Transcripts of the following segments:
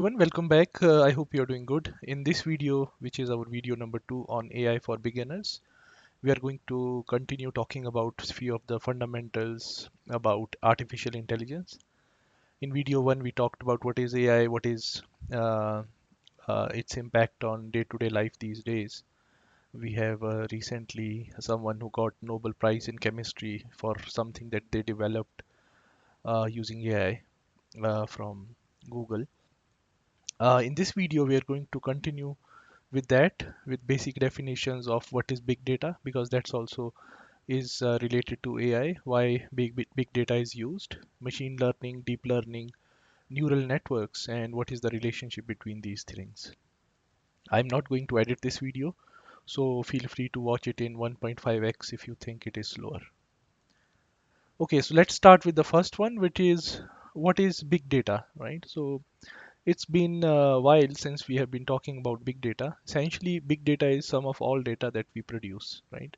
Everyone, welcome back. I hope you're doing good. In this video, which is our video number 2 on AI for beginners, we are going to continue talking about a few of the fundamentals about artificial intelligence. In video 1, we talked about what is AI, what is uh, its impact on day-to-day life these days. We have recently someone who got Nobel Prize in chemistry for something that they developed using AI from Google. In this video, we are going to continue with that, with basic definitions of what is big data, because that's also is related to AI, why big data is used, machine learning, deep learning, neural networks, and what is the relationship between these things. I'm not going to edit this video, so feel free to watch it in 1.5x if you think it is slower. Okay, so let's start with the first one, which is what is big data, right? So it's been a while since we have been talking about big data. Essentially, big data is sum of all data that we produce, right?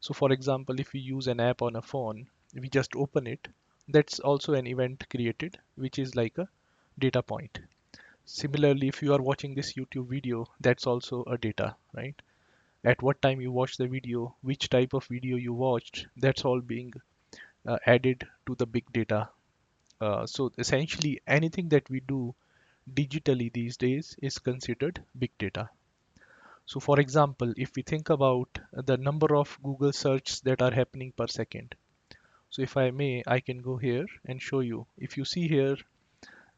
So for example, if we use an app on a phone, we just open it, that's also an event created, which is like a data point. Similarly, if you are watching this YouTube video, that's also a data, right? At what time you watch the video, which type of video you watched, that's all being added to the big data. So essentially, anything that we do digitally these days is considered big data. So for example, if we think about the number of Google searches that are happening per second. So if I may, I can go here and show you. If you see here,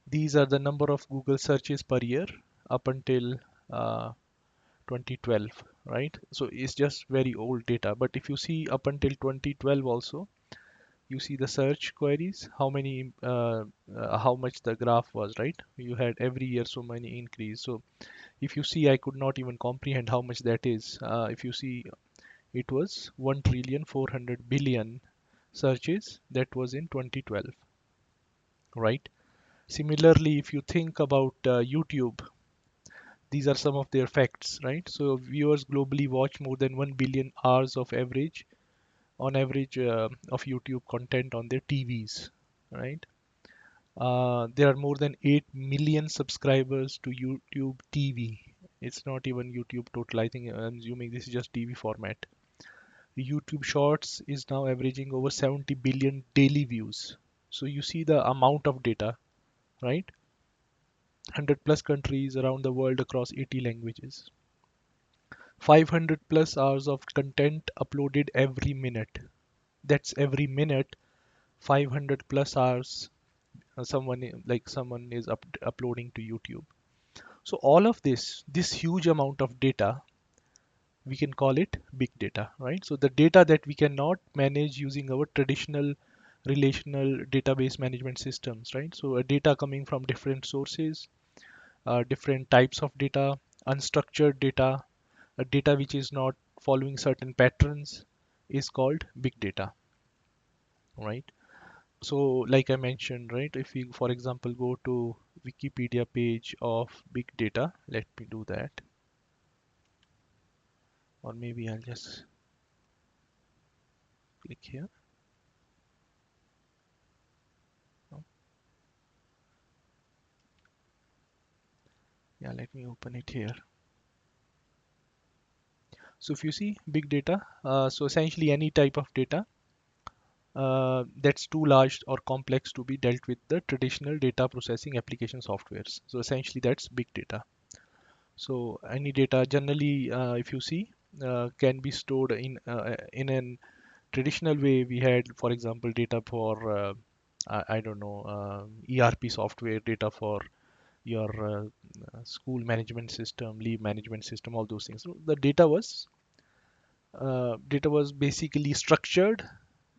these are the number of Google searches per year up until 2012, right? So it's just very old data. But if you see up until 2012 also, you see the search queries, how much the graph was, right? You had every year so many increase. So if you see, I could not even comprehend how much that is. If you see, it was 1,400,000,000,000 searches that was in 2012, right? Similarly, if you think about YouTube, these are some of their facts, right? So viewers globally watch more than 1 billion hours of average, on average, of YouTube content on their TVs, right? There are more than 8 million subscribers to YouTube TV. It's not even YouTube total. I think I'm assuming this is just TV format. YouTube Shorts is now averaging over 70 billion daily views. So you see the amount of data, right? 100 plus countries around the world across 80 languages. 500 plus hours of content uploaded every minute. That's every minute, 500 plus hours. Someone is uploading to YouTube. So all of this huge amount of data, we can call it big data, right? So the data that we cannot manage using our traditional relational database management systems, right? So a data coming from different sources, different types of data, unstructured data, a data which is not following certain patterns is called big data, right? So like I mentioned, right, if we, for example, go to Wikipedia page of big data, let me do that, or maybe I'll just click here. Oh, yeah, let me open it here. So if you see big data, so essentially any type of data that's too large or complex to be dealt with the traditional data processing application softwares. So essentially that's big data. So any data generally, if you see, can be stored in an traditional way. We had, for example, data for I don't know, ERP software, data for your school management system, leave management system, all those things. So the data was basically structured,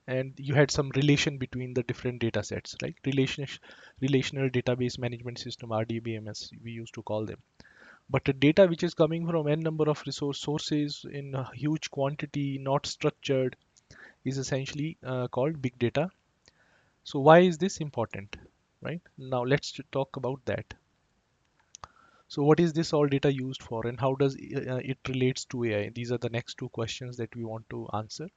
and you had some relation between the different data sets, right? Relational database management system, RDBMS, we used to call them. But the data which is coming from n number of resource sources in a huge quantity, not structured, is essentially called big data. So why is this important, right? Now let's talk about that. So what is this all data used for, and how does it relates to AI? These are the next two questions that we want to answer.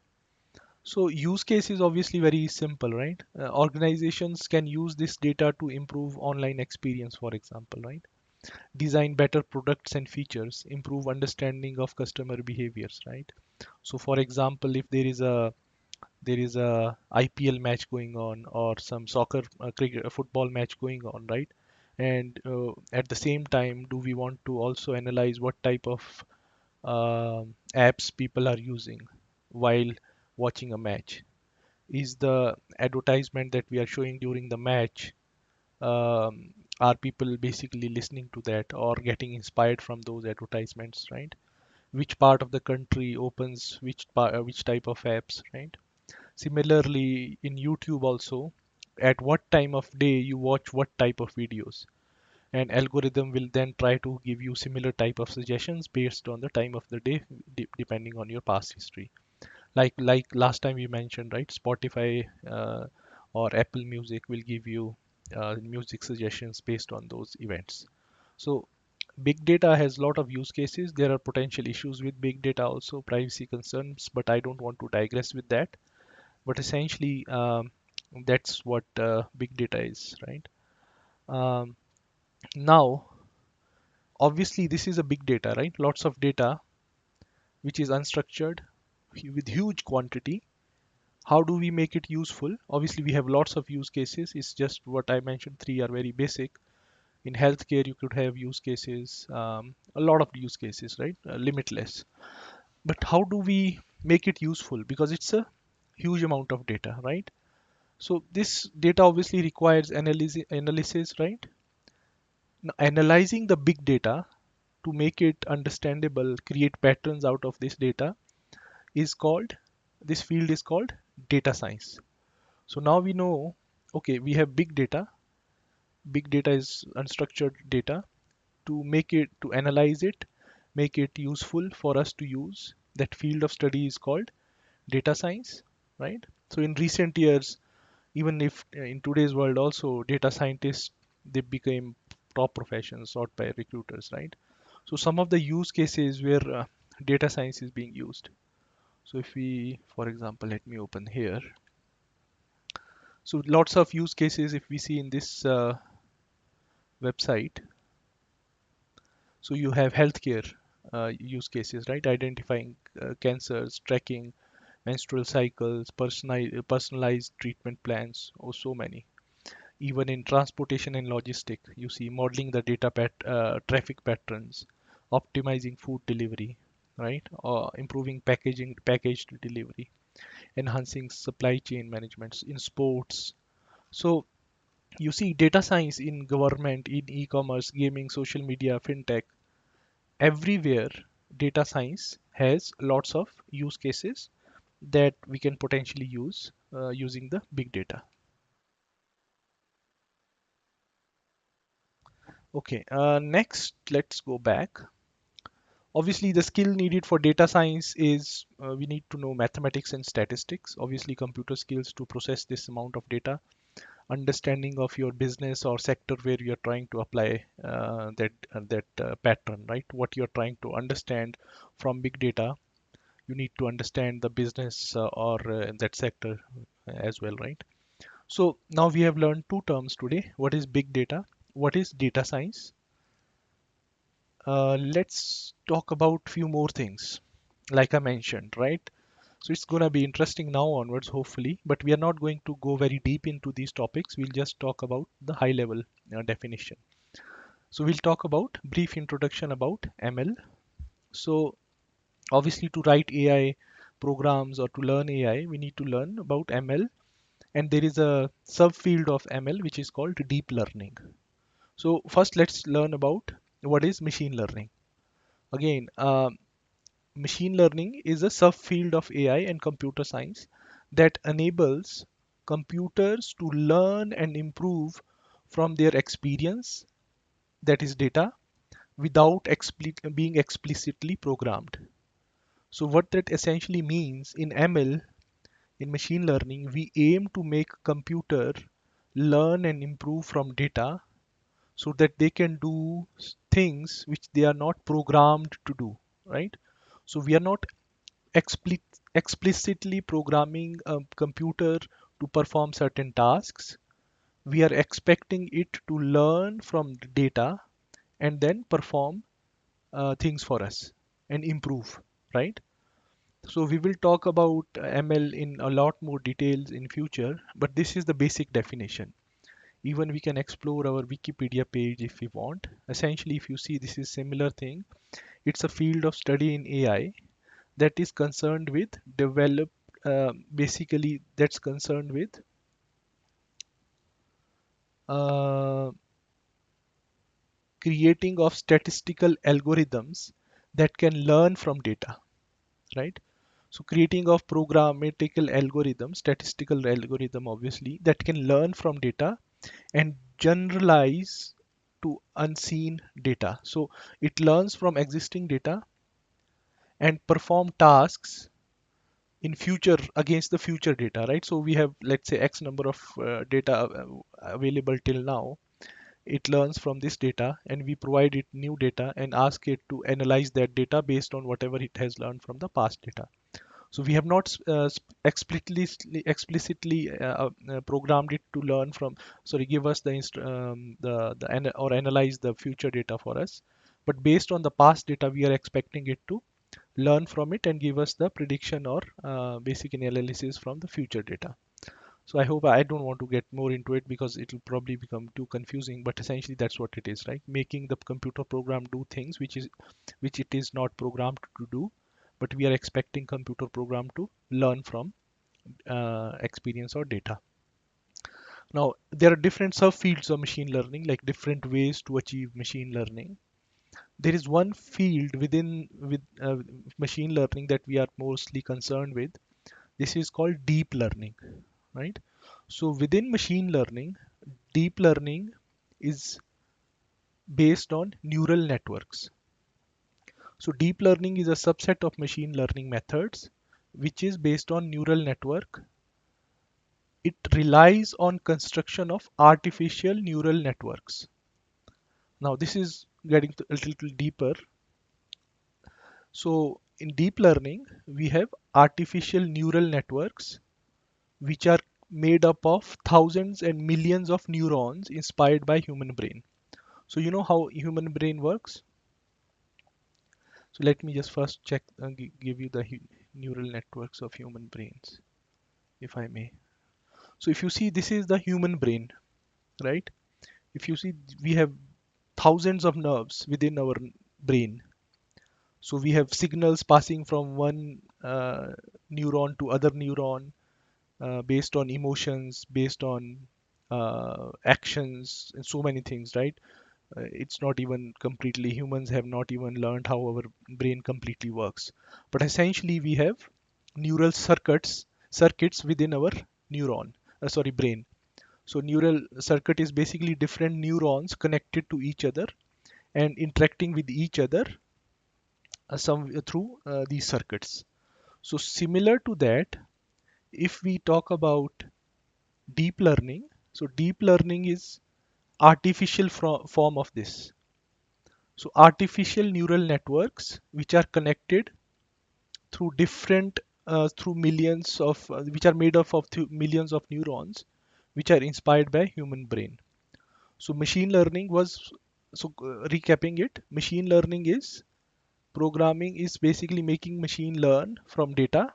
So use case is obviously very simple, right? Organizations can use this data to improve online experience, for example, right? design better products and features, improve understanding of customer behaviors, right? So for example, if there is a IPL match going on, or some soccer cricket football match going on, right? And at the same time, do we want to also analyze what type of apps people are using while watching a match? Is the advertisement that we are showing during the match, are people basically listening to that or getting inspired from those advertisements, right? Which part of the country opens which type of apps, right? Similarly, in YouTube also, at what time of day you watch what type of videos, and algorithm will then try to give you similar type of suggestions based on the time of the day, depending on your past history. Like last time we mentioned, right? Spotify or Apple Music will give you music suggestions based on those events. So big data has a lot of use cases. There are potential issues with big data also, privacy concerns, but I don't want to digress with that. But essentially, that's what big data is, right? um, Now, obviously this is a big data, right? Lots of data which is unstructured with huge quantity. How do we make it useful? Obviously we have lots of use cases. It's just what I mentioned, three are very basic. In healthcare you could have use cases, a lot of use cases, right? Limitless. But how do we make it useful? Because it's a huge amount of data, right? So this data obviously requires analysis, right? Now, analyzing the big data to make it understandable, create patterns out of this data is called, this field is called data science. So now we know, okay, we have big data. Big data is unstructured data. To analyze it, make it useful for us to use, that field of study is called data science, right? So in recent years, even if in today's world also, data scientists, they became top professions sought by recruiters, right? So some of the use cases where data science is being used. So if we, for example, let me open here. So lots of use cases if we see in this website. So you have healthcare use cases, right? Identifying cancers, tracking menstrual cycles, personalized treatment plans, oh, so many. Even in transportation and logistics, you see modeling the traffic patterns, optimizing food delivery, right? Or improving packaged delivery, enhancing supply chain management in sports. So you see data science in government, in e-commerce, gaming, social media, fintech, everywhere. Data science has lots of use cases that we can potentially use using the big data. Okay, next let's go back. Obviously, the skill needed for data science is we need to know mathematics and statistics, obviously computer skills to process this amount of data, understanding of your business or sector where you're trying to apply that pattern, right? What you're trying to understand from big data, you need to understand the business or that sector as well, right? So now we have learned two terms today. What is big data? What is data science? Let's talk about few more things, like I mentioned, right? So it's gonna be interesting now onwards, hopefully, but we are not going to go very deep into these topics. We'll just talk about the high level definition. So we'll talk about brief introduction about ML. So obviously to write AI programs or to learn AI, we need to learn about ML, and there is a subfield of ML which is called deep learning. So first let's learn about what is machine learning. Again, machine learning is a subfield of AI and computer science that enables computers to learn and improve from their experience, that is data, without being explicitly programmed. So what that essentially means in ML, in machine learning, we aim to make computer learn and improve from data so that they can do things which they are not programmed to do, right? So we are not explicitly programming a computer to perform certain tasks. We are expecting it to learn from the data and then perform things for us and improve, right? So we will talk about ML in a lot more details in future, but this is the basic definition. Even we can explore our Wikipedia page if we want. Essentially, if you see, this is similar thing. It's a field of study in AI that is concerned with basically that's concerned with uh, creating of statistical algorithms that can learn from data, right? So creating of programmatical algorithm, statistical algorithm obviously, that can learn from data and generalize to unseen data. So it learns from existing data and perform tasks in future against the future data, right? So we have, let's say, X number of data available till now. It learns from this data and we provide it new data and ask it to analyze that data based on whatever it has learned from the past data. So we have not explicitly programmed it to learn from, sorry, give us or analyze the future data for us. But based on the past data, we are expecting it to learn from it and give us the prediction or basic analysis from the future data. So I hope I don't want to get more into it because it will probably become too confusing. But essentially, that's what it is, right? Making the computer program do things which it is not programmed to do, but we are expecting computer program to learn from experience or data. Now, there are different subfields of machine learning, like different ways to achieve machine learning. There is one field with machine learning that we are mostly concerned with. This is called deep learning, right? So within machine learning, deep learning is based on neural networks. So deep learning is a subset of machine learning methods which is based on neural network. It relies on construction of artificial neural networks. Now this is getting a little deeper. So in deep learning, we have artificial neural networks which are made up of thousands and millions of neurons inspired by human brain. So you know how human brain works? So let me just first check and give you the neural networks of human brains, if I may. So if you see, this is the human brain, right? If you see, we have thousands of nerves within our brain. So we have signals passing from one neuron to other neuron based on emotions, based on actions, and so many things, right? It's not even completely, humans have not even learned how our brain completely works. But essentially, we have neural circuits within our brain. So neural circuit is basically different neurons connected to each other and interacting with each other through these circuits. So similar to that, if we talk about deep learning, so deep learning is artificial form of this. So artificial neural networks which are connected through different through millions of which are made up of millions of neurons which are inspired by human brain. So machine learning was recapping it, machine learning is programming is basically making machine learn from data.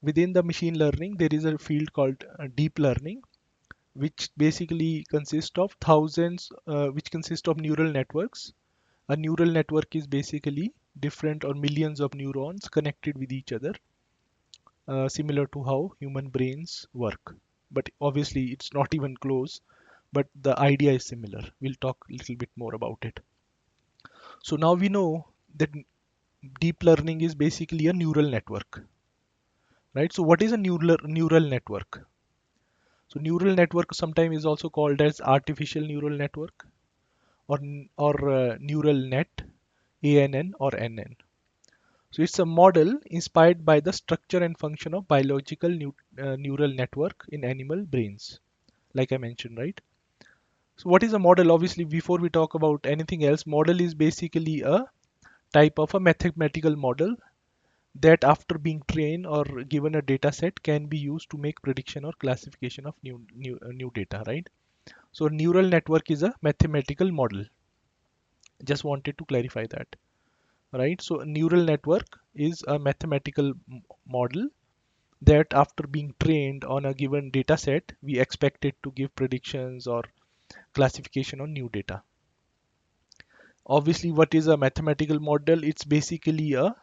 Within the machine learning, there is a field called deep learning, which basically consists of which consist of neural networks. A neural network is basically different or millions of neurons connected with each other, similar to how human brains work. But obviously, it's not even close, but the idea is similar. We'll talk a little bit more about it. So now we know that deep learning is basically a neural network, right? So what is a neural network? So neural network sometimes is also called as artificial neural network or neural net, ANN or NN. So it's a model inspired by the structure and function of biological neural network in animal brains, like I mentioned, right? So what is a model? Obviously, before we talk about anything else, model is basically a type of a mathematical model that after being trained or given a data set can be used to make prediction or classification of new data, right? So neural network is a mathematical model. Just wanted to clarify that, right? So a neural network is a mathematical model that after being trained on a given data set, we expect it to give predictions or classification on new data. Obviously, what is a mathematical model? It's basically a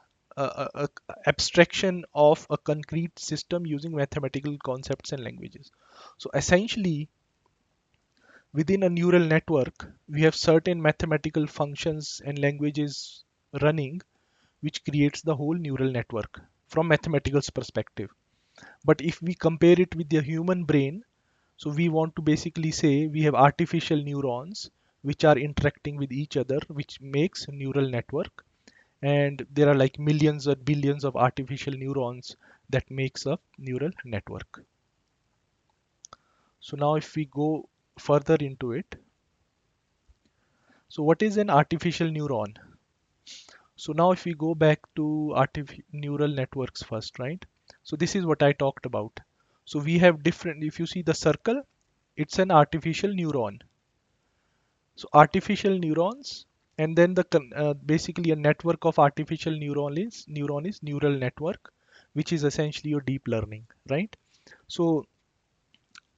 abstraction of a concrete system using mathematical concepts and languages. So essentially, within a neural network, we have certain mathematical functions and languages running, which creates the whole neural network from mathematical perspective. But if we compare it with the human brain, so we want to basically say we have artificial neurons which are interacting with each other, which makes a neural network. And there are like millions or billions of artificial neurons that makes a neural network. So now if we go further into it, so what is an artificial neuron? So now if we go back to neural networks first, right? So this is what I talked about. So we have different, if you see the circle, it's an artificial neuron. So artificial neurons, and then basically a network of artificial neuron is neural network, which is essentially your deep learning, right? So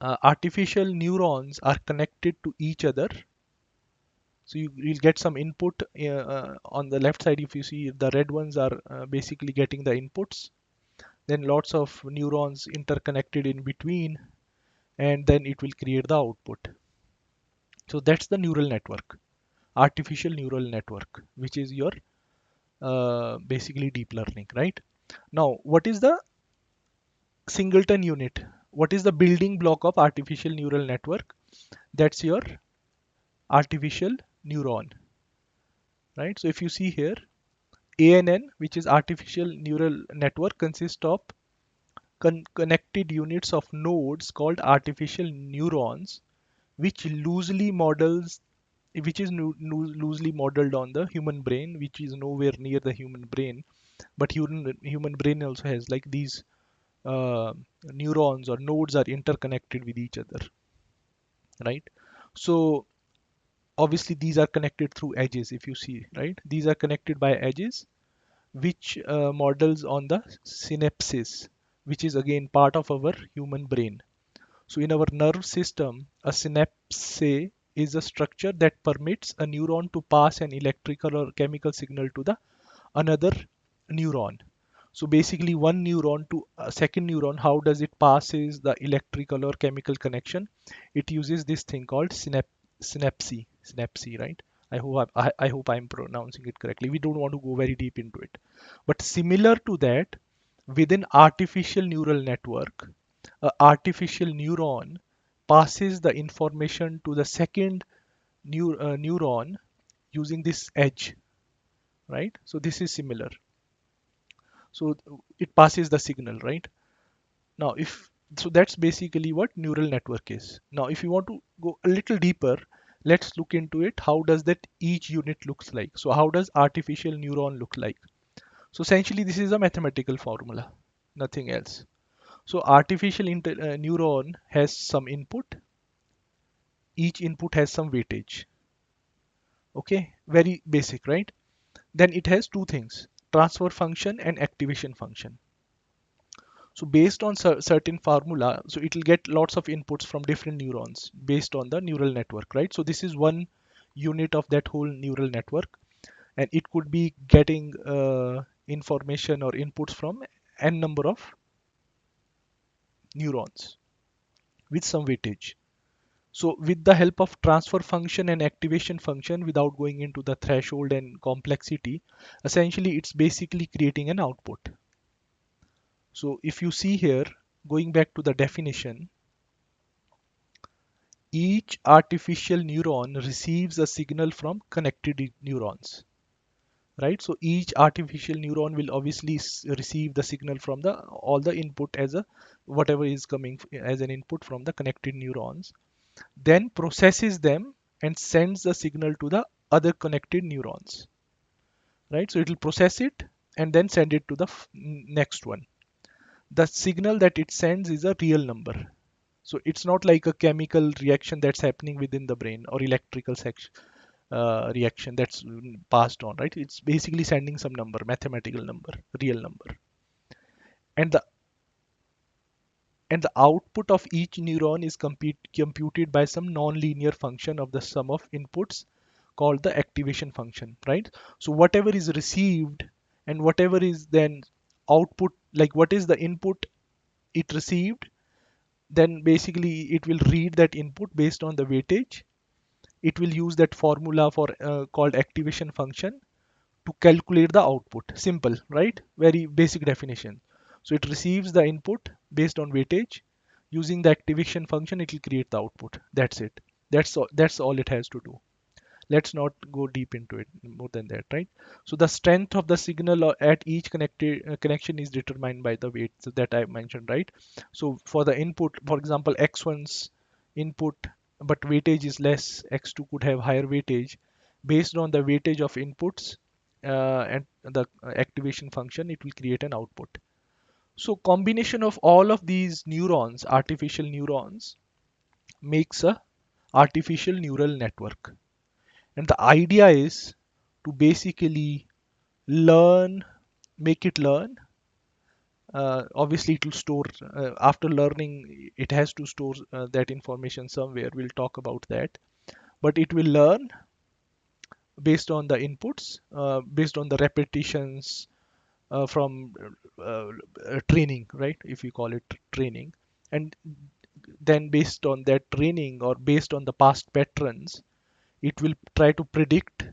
artificial neurons are connected to each other. So you'll get some input on the left side. If you see the red ones are basically getting the inputs, then lots of neurons interconnected in between, and then it will create the output. So that's the neural network, artificial neural network, which is your basically deep learning, right? Now, what is the singleton unit? What is the building block of artificial neural network? That's your artificial neuron, right? So if you see here, ANN, which is artificial neural network, consists of connected units of nodes called artificial neurons, which loosely models which is loosely modeled on the human brain, which is nowhere near the human brain. But human brain also has like these neurons or nodes are interconnected with each other, right? So obviously these are connected through edges. If you see, right, these are connected by edges, which models on the synapses, which is again part of our human brain. So in our nerve system, a synapse is a structure that permits a neuron to pass an electrical or chemical signal to the another neuron. So basically one neuron to a second neuron, how does it passes the electrical or chemical connection? It uses this thing called synapse, right? I hope I'm pronouncing it correctly. We don't want to go very deep into it. But similar to that, within artificial neural network, a artificial neuron passes the information to the second neuron using this edge, right? So this is similar. So it passes the signal, right? Now if so, that's basically what neural network is. Now if you want to go a little deeper, let's look into it. How does that each unit looks like? So how does artificial neuron look like? So essentially this is a mathematical formula, nothing else. So artificial neuron has some input. Each input has some weightage. Okay, very basic, right? Then it has two things: transfer function and activation function. So based on certain formula, so it will get lots of inputs from different neurons based on the neural network, right? So this is one unit of that whole neural network, and it could be getting information or inputs from n number of neurons with some weightage. So with the help of transfer function and activation function, without going into the threshold and complexity, essentially it's basically creating an output. So if you see here, going back to the definition, each artificial neuron receives a signal from connected neurons, right? So each artificial neuron will obviously receive the signal from the all the input as a whatever is coming as an input from the connected neurons, then processes them and sends the signal to the other connected neurons, right? So it will process it and then send it to the next one. The signal that it sends is a real number. So it's not like a chemical reaction that's happening within the brain or electrical section reaction that's passed on, right? It's basically sending some number, mathematical number, real number, and the output of each neuron is computed by some non-linear function of the sum of inputs called the activation function, right? So whatever is received and whatever is then output, like what is the input it received, then basically it will read that input based on the weightage. It will use that formula for called activation function to calculate the output. Simple, right? Very basic definition. So it receives the input based on weightage. Using the activation function, it will create the output. That's it. That's all it has to do. Let's not go deep into it more than that, right? So the strength of the signal at each connected connection is determined by the weight that I mentioned, right? So for the input, for example, x1's input but weightage is less, x2 could have higher weightage. Based on the weightage of inputs and the activation function, it will create an output. So combination of all of these neurons, artificial neurons, makes a artificial neural network. And the idea is to basically learn, make it learn. Obviously, it will store, after learning, it has to store that information somewhere. We'll talk about that. But it will learn based on the inputs, based on the repetitions from training, right? If you call it training. And then based on that training or based on the past patterns, it will try to predict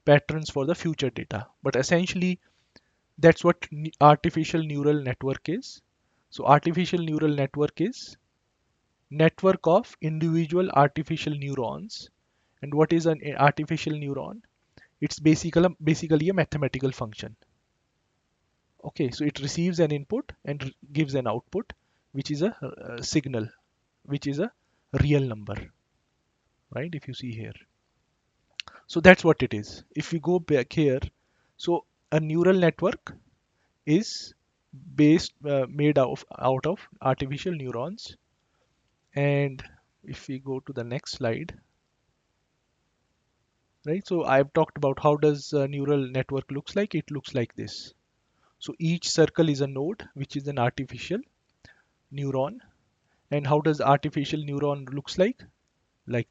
patterns for the future data. But essentially, that's what artificial neural network is. So artificial neural network is network of individual artificial neurons. And what is an artificial neuron? It's basically a mathematical function. Okay, so it receives an input and gives an output, which is a signal, which is a real number, right? If you see here. So that's what it is. If we go back here, so a neural network is made out of artificial neurons. And if we go to the next slide, right? So I've talked about how does a neural network looks like. It looks like this. So each circle is a node, which is an artificial neuron. And how does artificial neuron looks like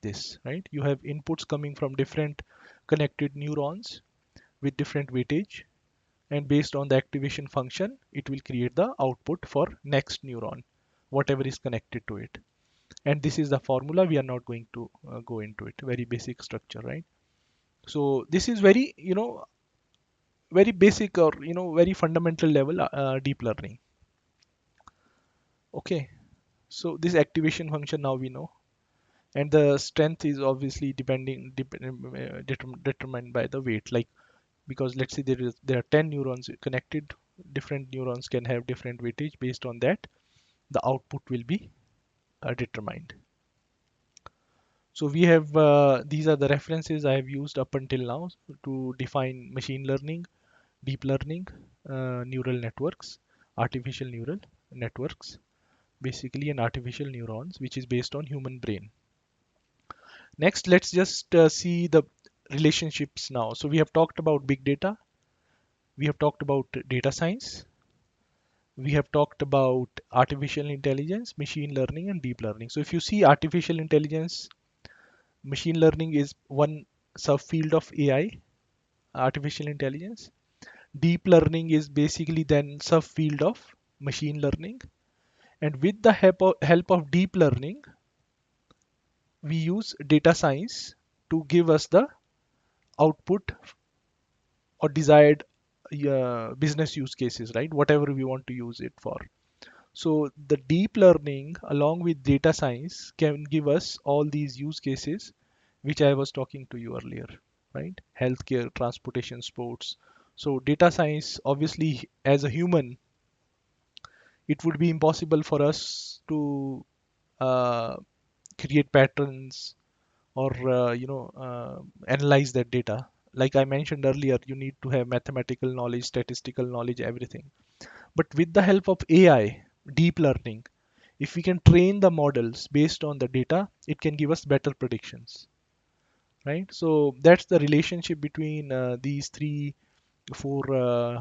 this, right? You have inputs coming from different connected neurons with different weightage, and based on the activation function, it will create the output for next neuron, whatever is connected to it. And this is the formula. We are not going to go into it. Very basic structure, right? So this is very, very basic, or very fundamental level deep learning. Okay, so this activation function now we know, and the strength is obviously determined by the weight. Like, because let's say there are 10 neurons connected, different neurons can have different weightage. Based on that, the output will be determined. So we have these are the references I have used up until now to define machine learning, deep learning, neural networks, artificial neural networks, basically an artificial neurons which is based on human brain. Next, let's just see the relationships now. So we have talked about big data, we have talked about data science, we have talked about artificial intelligence, machine learning, and deep learning. So if you see artificial intelligence, machine learning is one subfield of AI, artificial intelligence. Deep learning is basically then subfield of machine learning. And with the help of deep learning, we use data science to give us the output or desired business use cases, right? Whatever we want to use it for. So the deep learning along with data science can give us all these use cases which I was talking to you earlier, right? Healthcare, transportation, sports. So data science, obviously, as a human, it would be impossible for us to uh, create patterns or analyze that data. Like I mentioned earlier, you need to have mathematical knowledge, statistical knowledge, everything. But with the help of AI, deep learning, if we can train the models based on the data, it can give us better predictions, right? So that's the relationship between these four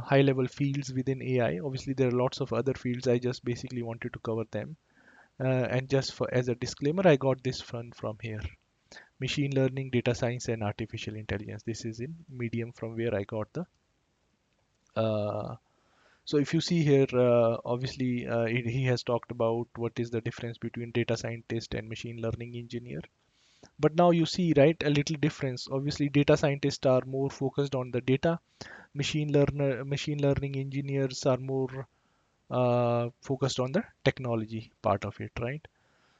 high level fields within AI. Obviously, there are lots of other fields. I just basically wanted to cover them. And just for as a disclaimer, I got this from here. Machine learning, data science, and artificial intelligence. This is in Medium from where I got the. Uh, so if you see here, obviously he has talked about what is the difference between data scientist and machine learning engineer. But now you see, right, a little difference. Obviously, data scientists are more focused on the data. Machine learning engineers are more focused on the technology part of it, right?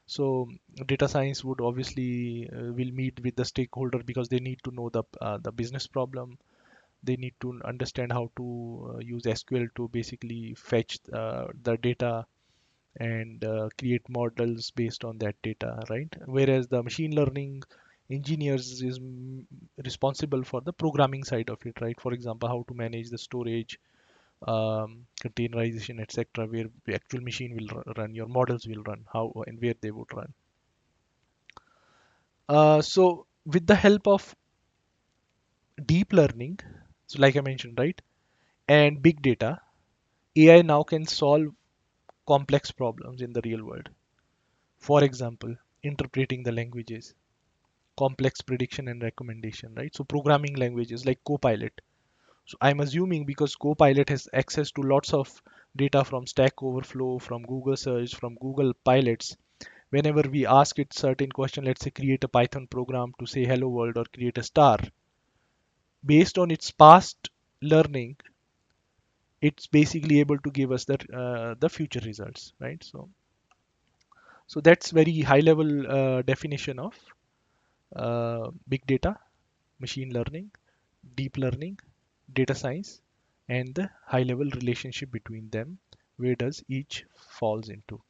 So data science would obviously will meet with the stakeholder because they need to know the business problem. They need to understand how to use SQL to basically fetch the data and create models based on that data, right? Whereas the machine learning engineers is responsible for the programming side of it, right? For example, how to manage the storage, containerization, etc., where the actual machine will run, your models will run, how and where they would run. So with the help of deep learning, so like I mentioned, right, and big data, AI now can solve complex problems in the real world. For example, interpreting the languages, complex prediction and recommendation, right? So programming languages like Copilot. So I'm assuming because Copilot has access to lots of data from Stack Overflow, from Google Search, from Google Pilots. Whenever we ask it certain question, let's say create a Python program to say hello world or create a star, based on its past learning, it's basically able to give us the future results, right? So that's very high level definition of big data, machine learning, deep learning, data science, and the high level relationship between them. Where does each falls into?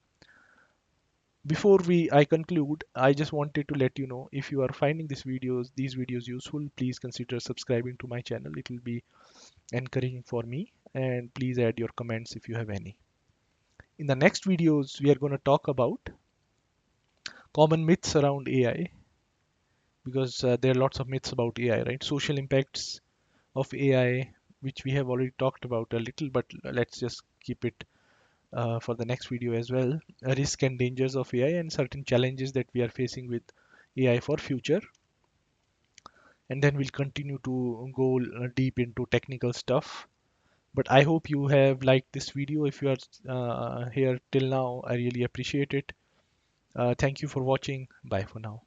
Before I conclude, I just wanted to let you know, if you are finding these videos useful, please consider subscribing to my channel. It will be encouraging for me, and please add your comments if you have any. In the next videos, we are going to talk about common myths around AI, because there are lots of myths about AI, right? Social impacts of AI, which we have already talked about a little, but let's just keep it for the next video as well. Risk and dangers of AI and certain challenges that we are facing with AI for future. And then we'll continue to go deep into technical stuff. But I hope you have liked this video. If you are here till now, I really appreciate it. Thank you for watching. Bye for now.